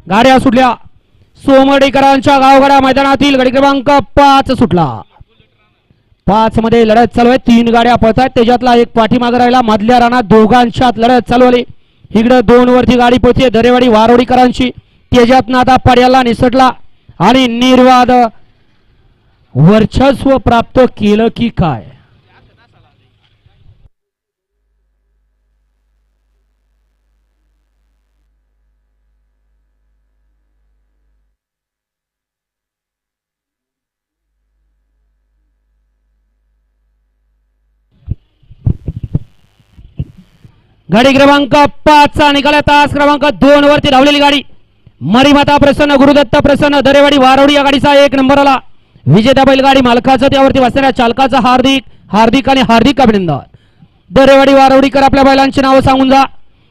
गाड्या सुटल्या सोमडेकरांच्या गावगाडा मैदानातील गाडी क्रमांक 5 सुटला। 5 मध्ये लढत चालू आहे, 3 गाड्या पळतात, त्याच्यातला एक पाठीमागे राहिला। मधल्या रानात दोघांच्यात लढत चालू आहे, इकडे 2 वरती गाडी पोहोचते दरेवाडी वारोडीकरांची, त्याच्यातनं आता पड्याला निसटला आणि निर्वाद वर्चस्व प्राप्त केलं की काय। गाडी क्रमांक 5 चा निकाल तास क्रमांक 2 वरती धावलेली गाडी मरीमाता प्रसन्न गुरुदत्त प्रसन्न दरेवाडी वारोडी या गाडीचा 1 नंबर आला। विजेता बैलगाडी मालकाचं त्यावरती बसणाऱ्या चालकाचं हार्दिक आणि हार्दिक अभिनंदन। दरेवाडी वारोडीकर आपल्या बैलांची नावं सांगून जा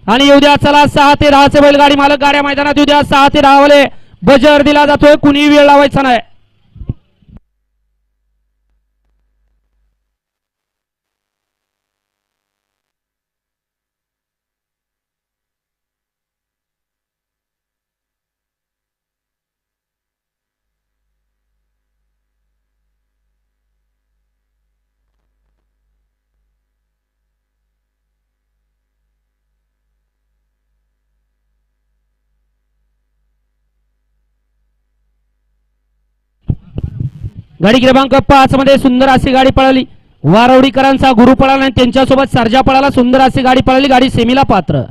आणि येऊ द्या चला 6 ते 10 चे बैलगाडी मालक गाड्या मैदानात येऊ द्या। 6 ते 10 वाले बजर दिला जातोय, कुणी वेळ लावायचा नाही। गाडी क्रमांक 5 मध्ये सुंदर अशी गाडी पळाली, वारोडीकरांचा गुरु पळाला आणि त्यांच्यासोबत सर्जा पळाला। सुंदर अशी गाडी पळाली, गाडी सेमीला पात्र।